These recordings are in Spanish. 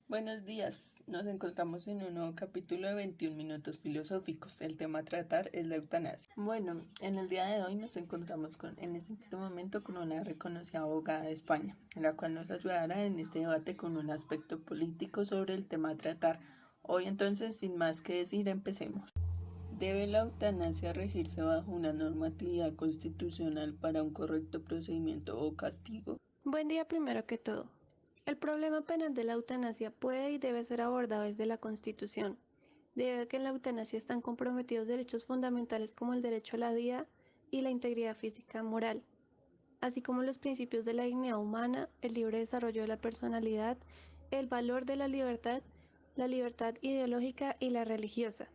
Buenos días, nos encontramos en un nuevo capítulo de 21 minutos filosóficos. El tema a tratar es la eutanasia. Bueno, en el día de hoy nos encontramos en este momento con una reconocida abogada de España, la cual nos ayudará en este debate con un aspecto político sobre el tema a tratar. Hoy entonces, sin más que decir, empecemos. ¿Debe la eutanasia regirse bajo una normatividad constitucional para un correcto procedimiento o castigo? Buen día primero que todo. El problema penal de la eutanasia puede y debe ser abordado desde la Constitución, debido a que en la eutanasia están comprometidos derechos fundamentales como el derecho a la vida y la integridad física moral, así como los principios de la dignidad humana, el libre desarrollo de la personalidad, el valor de la libertad ideológica y la religiosa.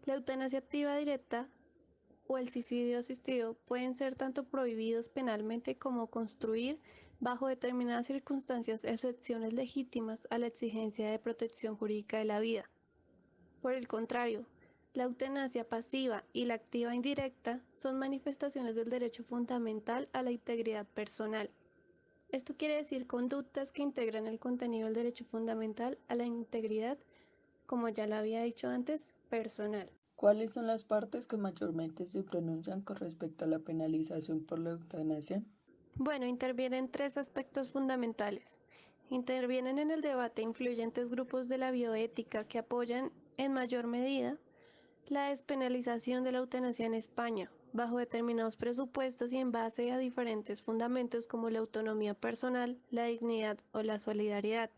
La eutanasia activa directa o el suicidio asistido pueden ser tanto prohibidos penalmente como construir, bajo determinadas circunstancias, excepciones legítimas a la exigencia de protección jurídica de la vida. Por el contrario, la eutanasia pasiva y la activa indirecta son manifestaciones del derecho fundamental a la integridad personal. Esto quiere decir conductas que integran el contenido del derecho fundamental a la integridad, como ya lo había dicho antes, personal. ¿Cuáles son las partes que mayormente se pronuncian con respecto a la penalización por la eutanasia? Bueno, intervienen tres aspectos fundamentales. Intervienen en el debate influyentes grupos de la bioética que apoyan en mayor medida la despenalización de la eutanasia en España, bajo determinados presupuestos y en base a diferentes fundamentos como la autonomía personal, la dignidad o la solidaridad.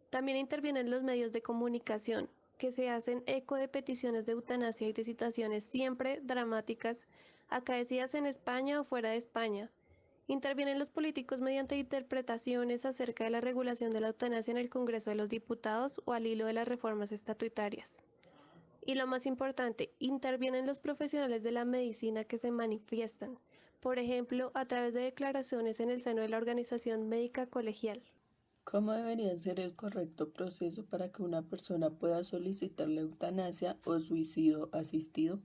También intervienen los medios de comunicación, que se hacen eco de peticiones de eutanasia y de situaciones siempre dramáticas, acaecidas en España o fuera de España. Intervienen los políticos mediante interpretaciones acerca de la regulación de la eutanasia en el Congreso de los Diputados o al hilo de las reformas estatutarias. Y lo más importante, intervienen los profesionales de la medicina que se manifiestan, por ejemplo, a través de declaraciones en el seno de la Organización Médica Colegial. ¿Cómo debería ser el correcto proceso para que una persona pueda solicitar la eutanasia o suicidio asistido?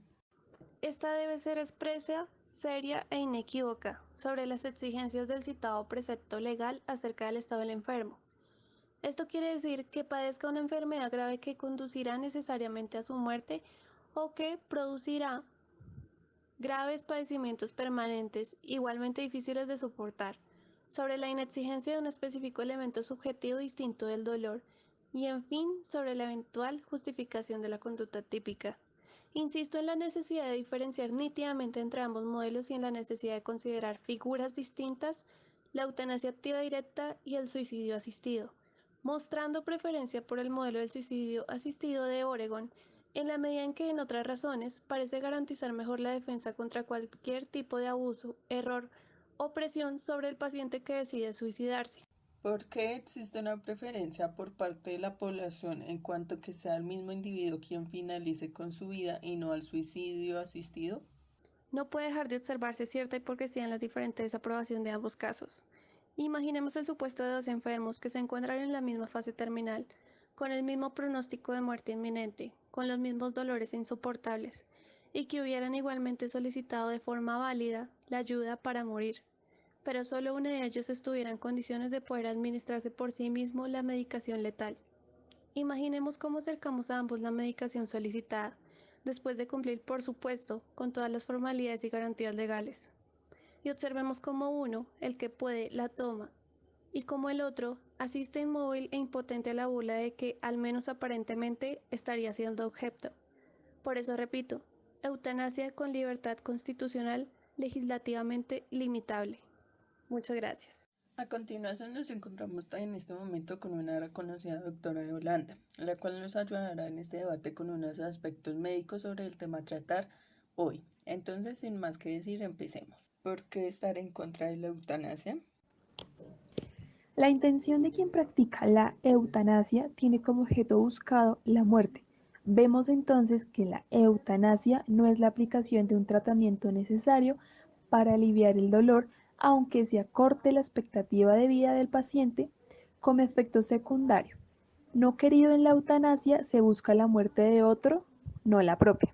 Esta debe ser expresa, seria e inequívoca sobre las exigencias del citado precepto legal acerca del estado del enfermo. Esto quiere decir que padezca una enfermedad grave que conducirá necesariamente a su muerte o que producirá graves padecimientos permanentes igualmente difíciles de soportar, sobre la inexigencia de un específico elemento subjetivo distinto del dolor y, en fin, sobre la eventual justificación de la conducta típica. Insisto en la necesidad de diferenciar nítidamente entre ambos modelos y en la necesidad de considerar figuras distintas, la eutanasia activa directa y el suicidio asistido, mostrando preferencia por el modelo del suicidio asistido de Oregon, en la medida en que en otras razones parece garantizar mejor la defensa contra cualquier tipo de abuso, error o presión sobre el paciente que decide suicidarse. ¿Por qué existe una preferencia por parte de la población en cuanto que sea el mismo individuo quien finalice con su vida y no al suicidio asistido? No puede dejar de observarse cierta hipocresía en la diferente desaprobación de ambos casos. Imaginemos el supuesto de dos enfermos que se encuentran en la misma fase terminal, con el mismo pronóstico de muerte inminente, con los mismos dolores insoportables, y que hubieran igualmente solicitado de forma válida la ayuda para morir, pero solo uno de ellos estuviera en condiciones de poder administrarse por sí mismo la medicación letal. Imaginemos cómo acercamos a ambos la medicación solicitada, después de cumplir, por supuesto, con todas las formalidades y garantías legales. Y observemos cómo uno, el que puede, la toma, y cómo el otro asiste inmóvil e impotente a la burla de que, al menos aparentemente, estaría siendo objeto. Por eso repito, eutanasia con libertad constitucional legislativamente limitable. Muchas gracias. A continuación nos encontramos en este momento con una reconocida doctora de Holanda, la cual nos ayudará en este debate con unos aspectos médicos sobre el tema a tratar hoy. Entonces, sin más que decir, empecemos. ¿Por qué estar en contra de la eutanasia? La intención de quien practica la eutanasia tiene como objeto buscado la muerte. Vemos entonces que la eutanasia no es la aplicación de un tratamiento necesario para aliviar el dolor, aunque se acorte la expectativa de vida del paciente, como efecto secundario. No querido en la eutanasia se busca la muerte de otro, no la propia.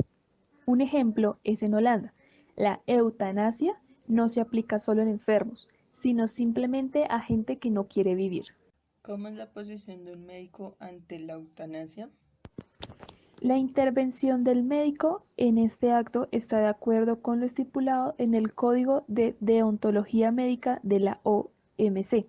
Un ejemplo es en Holanda. La eutanasia no se aplica solo en enfermos, sino simplemente a gente que no quiere vivir. ¿Cómo es la posición de un médico ante la eutanasia? La intervención del médico en este acto está de acuerdo con lo estipulado en el Código de Deontología Médica de la OMC.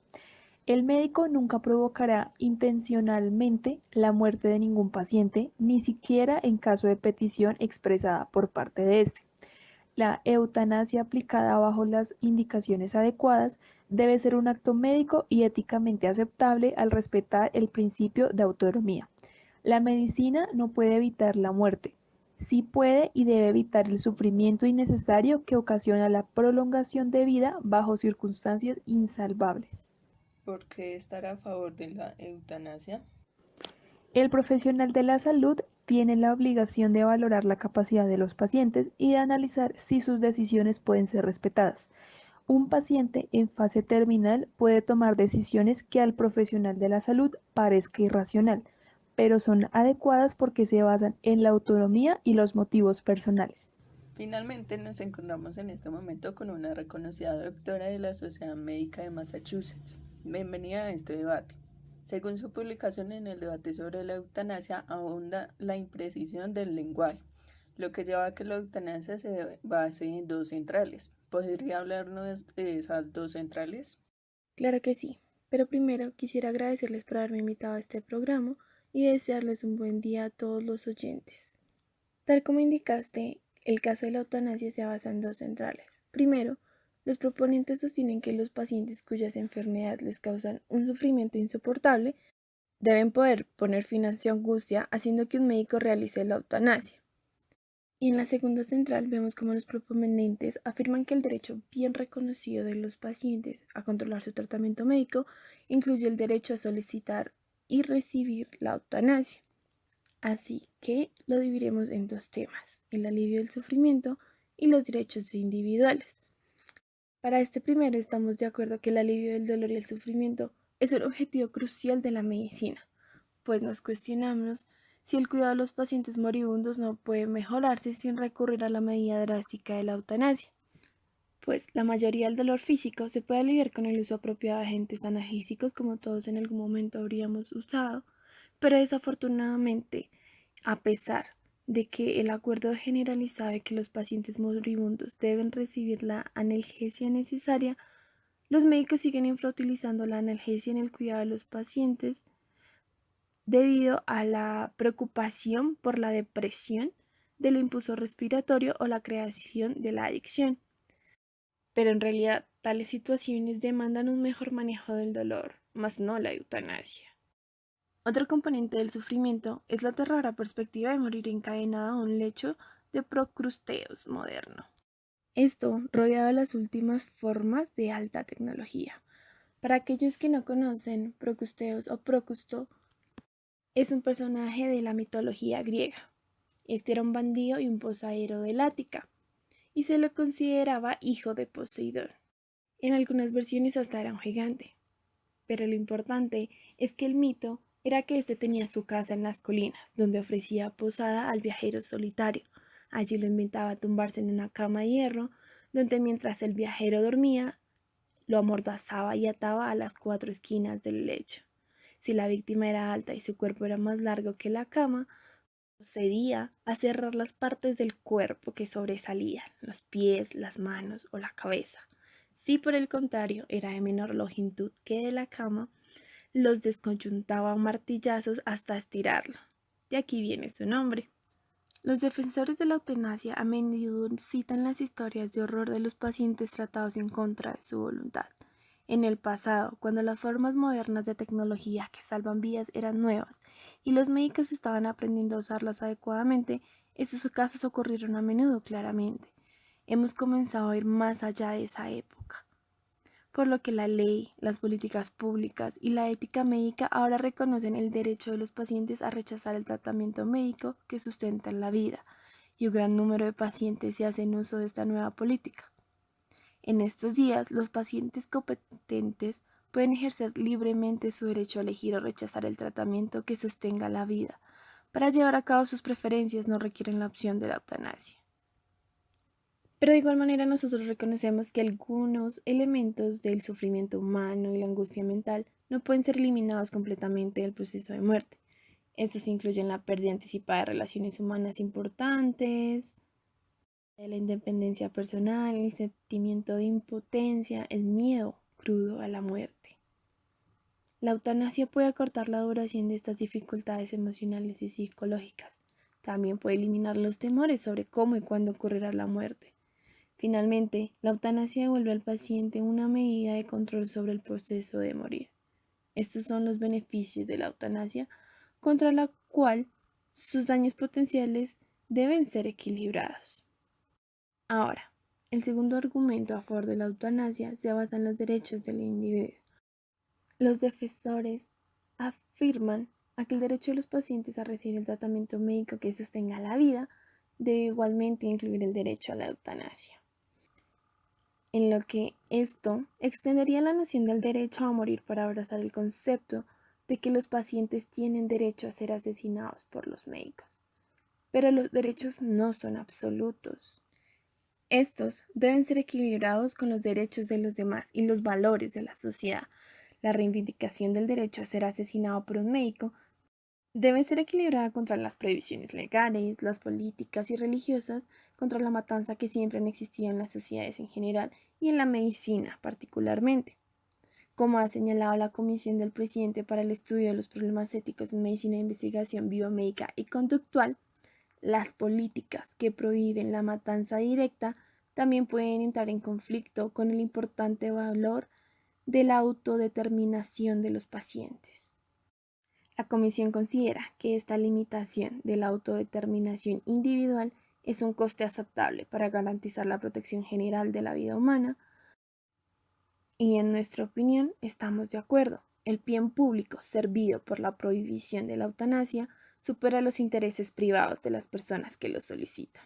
El médico nunca provocará intencionalmente la muerte de ningún paciente, ni siquiera en caso de petición expresada por parte de éste. La eutanasia aplicada bajo las indicaciones adecuadas debe ser un acto médico y éticamente aceptable al respetar el principio de autonomía. La medicina no puede evitar la muerte, sí puede y debe evitar el sufrimiento innecesario que ocasiona la prolongación de vida bajo circunstancias insalvables. ¿Por qué estar a favor de la eutanasia? El profesional de la salud tiene la obligación de valorar la capacidad de los pacientes y de analizar si sus decisiones pueden ser respetadas. Un paciente en fase terminal puede tomar decisiones que al profesional de la salud parezca irracional, pero son adecuadas porque se basan en la autonomía y los motivos personales. Finalmente nos encontramos en este momento con una reconocida doctora de la Sociedad Médica de Massachusetts. Bienvenida a este debate. Según su publicación en el debate sobre la eutanasia, abunda la imprecisión del lenguaje, lo que lleva a que la eutanasia se base en dos centrales. ¿Podría hablarnos de esas dos centrales? Claro que sí, pero primero quisiera agradecerles por haberme invitado a este programa y desearles un buen día a todos los oyentes. Tal como indicaste, el caso de la eutanasia se basa en dos centrales. Primero, los proponentes sostienen que los pacientes cuyas enfermedades les causan un sufrimiento insoportable deben poder poner fin a su angustia haciendo que un médico realice la eutanasia. Y en la segunda central vemos cómo los proponentes afirman que el derecho bien reconocido de los pacientes a controlar su tratamiento médico incluye el derecho a solicitar y recibir la eutanasia. Así que lo dividiremos en dos temas, el alivio del sufrimiento y los derechos individuales. Para este primero estamos de acuerdo que el alivio del dolor y el sufrimiento es un objetivo crucial de la medicina, pues nos cuestionamos si el cuidado de los pacientes moribundos no puede mejorarse sin recurrir a la medida drástica de la eutanasia, pues la mayoría del dolor físico se puede aliviar con el uso apropiado de agentes analgésicos como todos en algún momento habríamos usado, pero desafortunadamente, a pesar de que el acuerdo generalizado de que los pacientes moribundos deben recibir la analgesia necesaria, los médicos siguen infrautilizando la analgesia en el cuidado de los pacientes debido a la preocupación por la depresión, del impulso respiratorio o la creación de la adicción. Pero en realidad, tales situaciones demandan un mejor manejo del dolor, más no la eutanasia. Otro componente del sufrimiento es la aterradora perspectiva de morir encadenado a un lecho de procrusteos moderno. Esto rodeado de las últimas formas de alta tecnología. Para aquellos que no conocen, Procusteos o Procusto es un personaje de la mitología griega. Este era un bandido y un posadero del Ática, y se lo consideraba hijo de Poseidón. En algunas versiones hasta era un gigante, pero lo importante es que el mito era que este tenía su casa en las colinas, donde ofrecía posada al viajero solitario. Allí lo invitaba a tumbarse en una cama de hierro, donde mientras el viajero dormía, lo amordazaba y ataba a las cuatro esquinas del lecho. Si la víctima era alta y su cuerpo era más largo que la cama, procedía a cerrar las partes del cuerpo que sobresalían, los pies, las manos o la cabeza. Si por el contrario era de menor longitud que de la cama, los desconjuntaba a martillazos hasta estirarlo. De aquí viene su nombre. Los defensores de la eutanasia a menudo citan las historias de horror de los pacientes tratados en contra de su voluntad. En el pasado, cuando las formas modernas de tecnología que salvan vidas eran nuevas y los médicos estaban aprendiendo a usarlas adecuadamente, esos casos ocurrieron a menudo claramente. Hemos comenzado a ir más allá de esa época, por lo que la ley, las políticas públicas y la ética médica ahora reconocen el derecho de los pacientes a rechazar el tratamiento médico que sustenta la vida, y un gran número de pacientes se hacen uso de esta nueva política. En estos días, los pacientes competentes pueden ejercer libremente su derecho a elegir o rechazar el tratamiento que sostenga la vida. Para llevar a cabo sus preferencias no requieren la opción de la eutanasia. Pero de igual manera nosotros reconocemos que algunos elementos del sufrimiento humano y la angustia mental no pueden ser eliminados completamente del proceso de muerte. Estos incluyen la pérdida anticipada de relaciones humanas importantes, la independencia personal, el sentimiento de impotencia, el miedo crudo a la muerte. La eutanasia puede acortar la duración de estas dificultades emocionales y psicológicas. También puede eliminar los temores sobre cómo y cuándo ocurrirá la muerte. Finalmente, la eutanasia devuelve al paciente una medida de control sobre el proceso de morir. Estos son los beneficios de la eutanasia, contra la cual sus daños potenciales deben ser equilibrados. Ahora, el segundo argumento a favor de la eutanasia se basa en los derechos del individuo. Los defensores afirman que el derecho de los pacientes a recibir el tratamiento médico que sostenga la vida debe igualmente incluir el derecho a la eutanasia, en lo que esto extendería la noción del derecho a morir para abrazar el concepto de que los pacientes tienen derecho a ser asesinados por los médicos. Pero los derechos no son absolutos. Estos deben ser equilibrados con los derechos de los demás y los valores de la sociedad. La reivindicación del derecho a ser asesinado por un médico debe ser equilibrada contra las prohibiciones legales, las políticas y religiosas, contra la matanza que siempre han existido en las sociedades en general y en la medicina particularmente. Como ha señalado la Comisión del Presidente para el Estudio de los Problemas Éticos en Medicina e Investigación Biomédica y Conductual, las políticas que prohíben la matanza directa también pueden entrar en conflicto con el importante valor de la autodeterminación de los pacientes. La Comisión considera que esta limitación de la autodeterminación individual es un coste aceptable para garantizar la protección general de la vida humana y, en nuestra opinión, estamos de acuerdo. El bien público servido por la prohibición de la eutanasia supera los intereses privados de las personas que lo solicitan.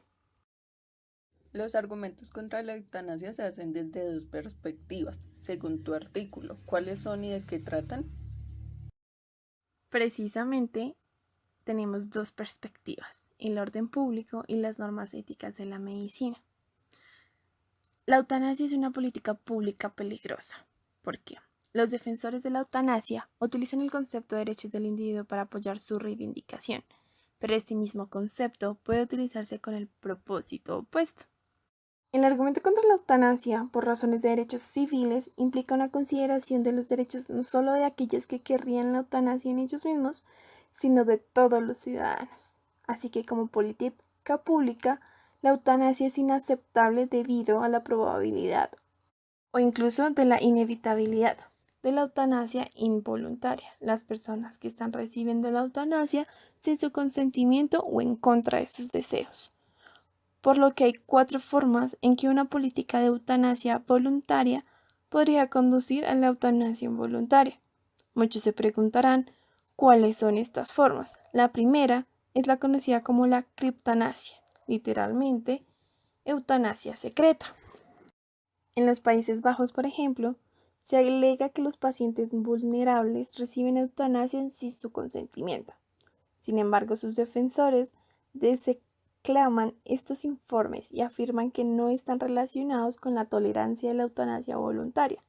Los argumentos contra la eutanasia se hacen desde dos perspectivas, según tu artículo. ¿Cuáles son y de qué tratan? Precisamente tenemos dos perspectivas, el orden público y las normas éticas de la medicina. La eutanasia es una política pública peligrosa. ¿Por qué? Los defensores de la eutanasia utilizan el concepto de derechos del individuo para apoyar su reivindicación, pero este mismo concepto puede utilizarse con el propósito opuesto. El argumento contra la eutanasia, por razones de derechos civiles, implica una consideración de los derechos no solo de aquellos que querrían la eutanasia en ellos mismos, sino de todos los ciudadanos. Así que como política pública, la eutanasia es inaceptable debido a la probabilidad o incluso de la inevitabilidad de la eutanasia involuntaria. Las personas que están recibiendo la eutanasia sin su consentimiento o en contra de sus deseos. Por lo que hay 4 formas en que una política de eutanasia voluntaria podría conducir a la eutanasia involuntaria. Muchos se preguntarán cuáles son estas formas. La primera es la conocida como la criptanasia, literalmente eutanasia secreta. En los Países Bajos, por ejemplo, se alega que los pacientes vulnerables reciben eutanasia sin su consentimiento. Sin embargo, sus defensores claman estos informes y afirman que no están relacionados con la tolerancia de la eutanasia voluntaria.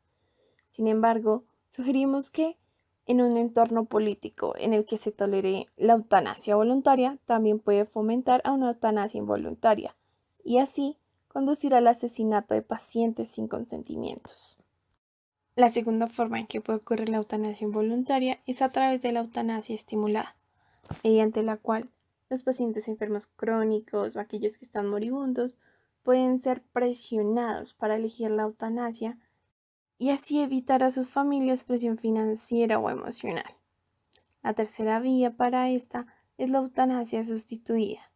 Sin embargo, sugerimos que en un entorno político en el que se tolere la eutanasia voluntaria, también puede fomentar a una eutanasia involuntaria y así conducir al asesinato de pacientes sin consentimientos. La segunda forma en que puede ocurrir la eutanasia involuntaria es a través de la eutanasia estimulada, mediante la cual los pacientes enfermos crónicos o aquellos que están moribundos pueden ser presionados para elegir la eutanasia y así evitar a sus familias presión financiera o emocional. La tercera vía para esta es la eutanasia sustituida.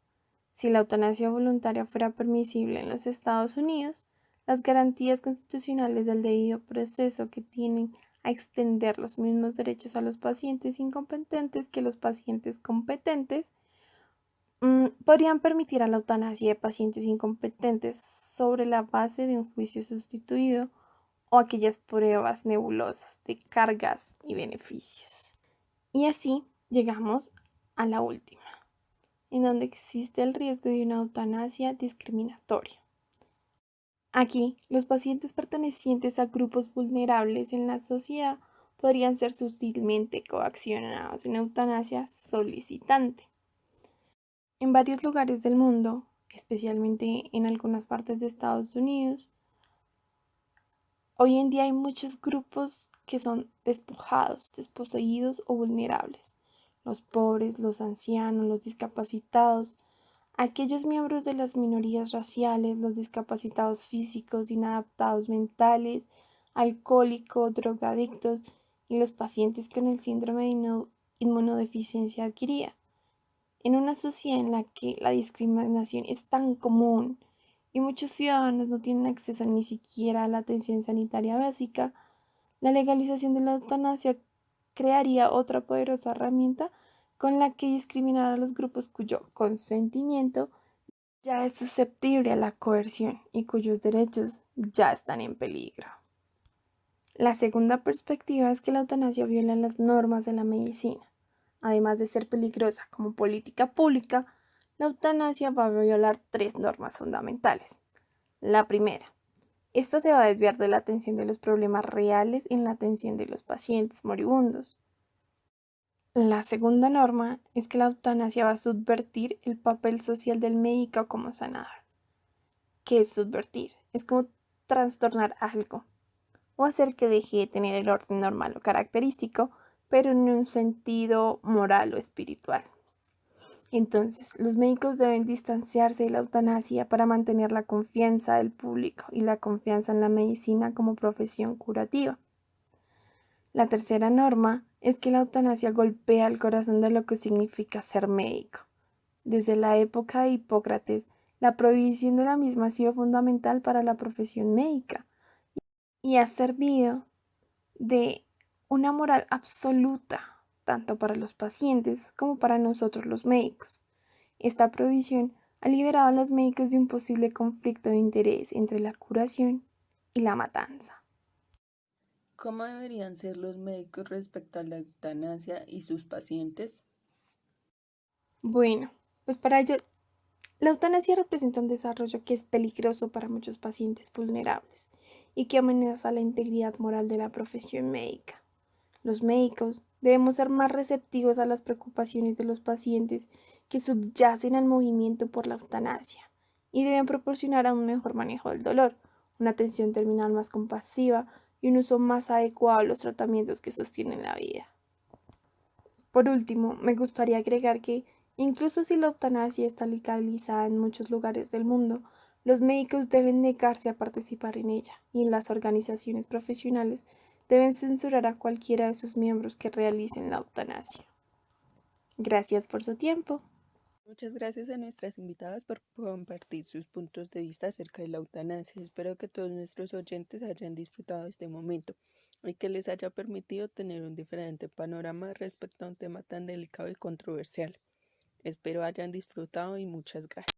Si la eutanasia voluntaria fuera permisible en los Estados Unidos, las garantías constitucionales del debido proceso que tienen a extender los mismos derechos a los pacientes incompetentes que los pacientes competentes podrían permitir a la eutanasia de pacientes incompetentes sobre la base de un juicio sustituido o aquellas pruebas nebulosas de cargas y beneficios. Y así llegamos a la última, en donde existe el riesgo de una eutanasia discriminatoria. Aquí, los pacientes pertenecientes a grupos vulnerables en la sociedad podrían ser sutilmente coaccionados en eutanasia solicitante. En varios lugares del mundo, especialmente en algunas partes de Estados Unidos, hoy en día hay muchos grupos que son despojados, desposeídos o vulnerables. Los pobres, los ancianos, los discapacitados, aquellos miembros de las minorías raciales, los discapacitados físicos, inadaptados mentales, alcohólicos, drogadictos y los pacientes con el síndrome de inmunodeficiencia adquirida. En una sociedad en la que la discriminación es tan común y muchos ciudadanos no tienen acceso ni siquiera a la atención sanitaria básica, la legalización de la eutanasia crearía otra poderosa herramienta con la que discriminar a los grupos cuyo consentimiento ya es susceptible a la coerción y cuyos derechos ya están en peligro. La segunda perspectiva es que la eutanasia viola las normas de la medicina. Además de ser peligrosa como política pública, la eutanasia va a violar 3 normas fundamentales. La primera, esta se va a desviar de la atención de los problemas reales en la atención de los pacientes moribundos. La segunda norma es que la eutanasia va a subvertir el papel social del médico como sanador. ¿Qué es subvertir? Es como trastornar algo o hacer que deje de tener el orden normal o característico, pero en un sentido moral o espiritual. Entonces, los médicos deben distanciarse de la eutanasia para mantener la confianza del público y la confianza en la medicina como profesión curativa. La tercera norma es que la eutanasia golpea el corazón de lo que significa ser médico. Desde la época de Hipócrates, la prohibición de la misma ha sido fundamental para la profesión médica y ha servido de una moral absoluta, tanto para los pacientes como para nosotros los médicos. Esta prohibición ha liberado a los médicos de un posible conflicto de interés entre la curación y la matanza. ¿Cómo deberían ser los médicos respecto a la eutanasia y sus pacientes? Bueno, pues para ello, la eutanasia representa un desarrollo que es peligroso para muchos pacientes vulnerables y que amenaza la integridad moral de la profesión médica. Los médicos debemos ser más receptivos a las preocupaciones de los pacientes que subyacen al movimiento por la eutanasia y deben proporcionar un mejor manejo del dolor, una atención terminal más compasiva y un uso más adecuado a los tratamientos que sostienen la vida. Por último, me gustaría agregar que, incluso si la eutanasia está legalizada en muchos lugares del mundo, los médicos deben negarse a participar en ella y las organizaciones profesionales deben censurar a cualquiera de sus miembros que realicen la eutanasia. Gracias por su tiempo. Muchas gracias a nuestras invitadas por compartir sus puntos de vista acerca de la eutanasia. Espero que todos nuestros oyentes hayan disfrutado de este momento y que les haya permitido tener un diferente panorama respecto a un tema tan delicado y controversial. Espero hayan disfrutado y muchas gracias.